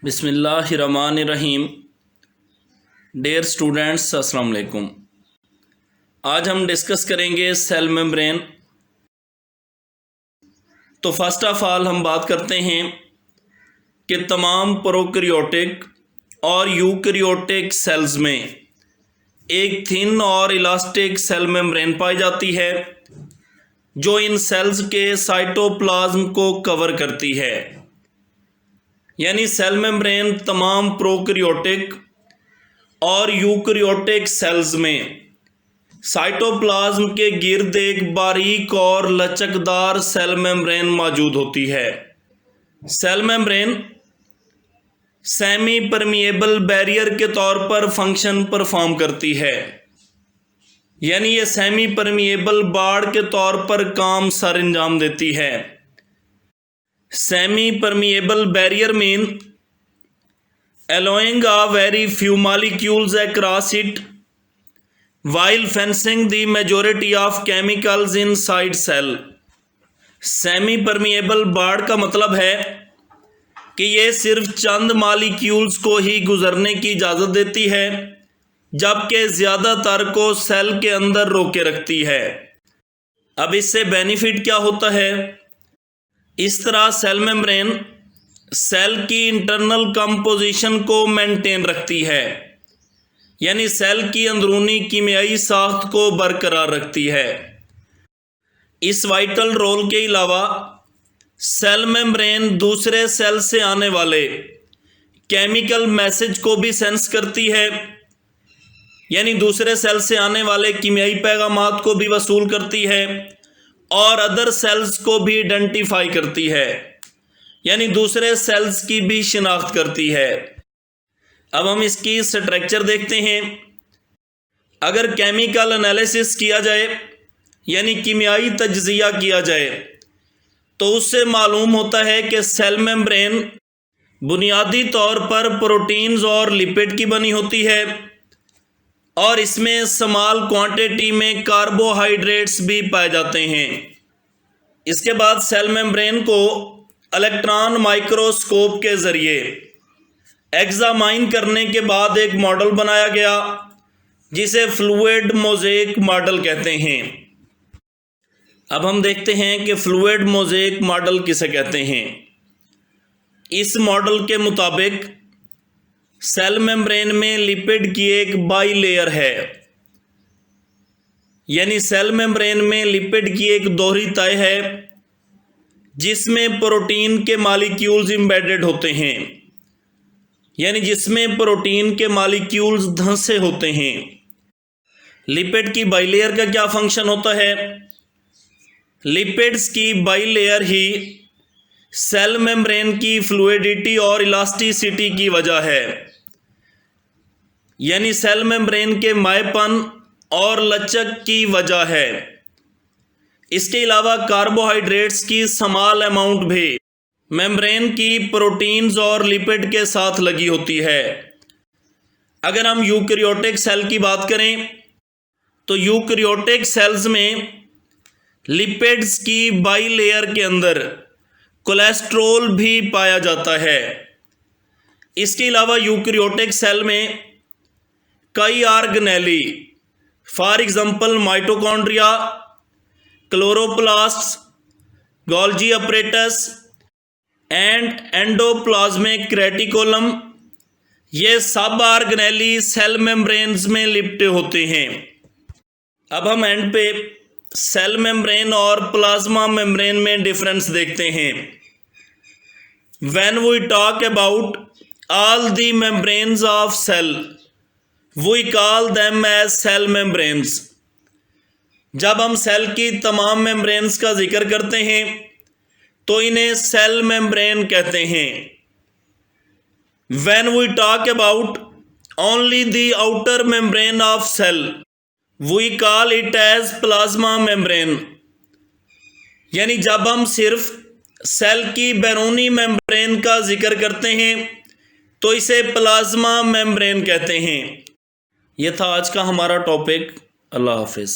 बिस्मिल्लाहिर्रहमानिर्रहीम। Dear students, अस्सलाम वालेकुम। आज हम डिस्कस करेंगे सेल मेम्ब्रेन। तो फर्स्ट ऑफ ऑल हम बात करते हैं कि तमाम प्रोकैरियोटिक और यूकैरियोटिक सेल्स में एक थिन और इलास्टिक सेल मेम्ब्रेन पाई जाती है जो इन सेल्स के साइटोप्लाज्म को कवर करती है। यानी सेल मेम्ब्रेन तमाम प्रोकैरियोटिक और यूकैरियोटिक सेल्स में साइटोप्लाज्म के गिर्द एक बारीक और लचकदार सेल मेम्ब्रेन मौजूद होती है। Cell membrane semi permeable barrier के तौर पर फंक्शन परफॉर्म करती है। यानी ये सेमी परमिएबल बाड़ के तौर पर काम सर अंजाम देती है। Semi permeable barrier mean allowing a very few molecules across it while fencing the majority of chemicals inside cell। Semi permeable बाड़ का मतलब है कि ये सिर्फ चंद मॉलिक्यूल्स को ही गुजरने की इजाज़त देती है, जबकि ज़्यादातर को सेल के अंदर रोके रखती है। अब इससे बेनिफिट क्या होता है? इस तरह सेल मेम्ब्रेन सेल की इंटरनल कंपोजिशन को मेंटेन रखती है, यानी सेल की अंदरूनी कीमियाई साख्त को बरकरार रखती है। इस वाइटल रोल के अलावा सेल मेम्ब्रेन दूसरे सेल से आने वाले केमिकल मैसेज को भी सेंस करती है, यानी दूसरे सेल से आने वाले कीमियाई पैगामात को भी वसूल करती है और अदर सेल्स को भी आइडेंटिफाई करती है, यानी दूसरे सेल्स की भी शिनाख्त करती है। अब हम इसकी स्ट्रक्चर देखते हैं। अगर केमिकल एनालिसिस किया जाए, यानी कीमियाई तज्जिया किया जाए, तो उससे मालूम होता है कि सेल मेम्ब्रेन बुनियादी तौर पर प्रोटीन्स और लिपिड की बनी होती है और इसमें स्मॉल क्वांटिटी में कार्बोहाइड्रेट्स भी पाए जाते हैं। इसके बाद सेल मेम्ब्रेन को इलेक्ट्रॉन माइक्रोस्कोप के ज़रिए एग्जामाइन करने के बाद एक मॉडल बनाया गया जिसे फ्लूइड मोज़ेक मॉडल कहते हैं। अब हम देखते हैं कि फ्लूइड मोज़ेक मॉडल किसे कहते हैं। इस मॉडल के मुताबिक सेल मेम्ब्रेन में लिपिड की एक बाई लेयर है, यानी सेल मेम्ब्रेन में लिपिड की एक दोहरी तय है जिसमें प्रोटीन के मॉलिक्यूल्स एम्बेडेड होते हैं, यानी जिसमें प्रोटीन के मॉलिक्यूल्स धंसे होते हैं। लिपिड की बाई लेयर का क्या फंक्शन होता है? लिपिड्स की बाई लेयर ही सेल मेम्ब्रेन की फ्लूइडिटी और इलास्टिसिटी की वजह है, यानी सेल मेम्ब्रेन के मायपन और लचक की वजह है। इसके अलावा कार्बोहाइड्रेट्स की स्मॉल अमाउंट भी मेम्ब्रेन की प्रोटीन्स और लिपिड के साथ लगी होती है। अगर हम यूकैरियोटिक सेल की बात करें तो यूकैरियोटिक सेल्स में लिपिड्स की बाई लेयर के अंदर कोलेस्ट्रॉल भी पाया जाता है। इसके अलावा यूकैरियोटिक सेल में कई organelle, for example mitochondria, chloroplasts, Golgi apparatus and endoplasmic reticulum, ये सब ऑर्गेनेली सेल मेम्ब्रेन्स में लिपटे होते हैं। अब हम एंड पे सेल मेम्ब्रेन और प्लाज्मा मेम्ब्रेन में डिफरेंस देखते हैं। When we talk about all the membranes of cell we call them as cell membranes. जब हम सेल की तमाम मेम्ब्रेन्स का जिक्र करते हैं तो इन्हें सेल मेम्ब्रेन कहते हैं। When we talk about only the outer membrane of cell we call it as plasma membrane. यानी जब हम सिर्फ सेल की बैरूनी मेम्ब्रेन का जिक्र करते हैं तो इसे प्लाज्मा मेम्ब्रेन कहते हैं। यह था आज का हमारा टॉपिक। अल्लाह हाफिज़।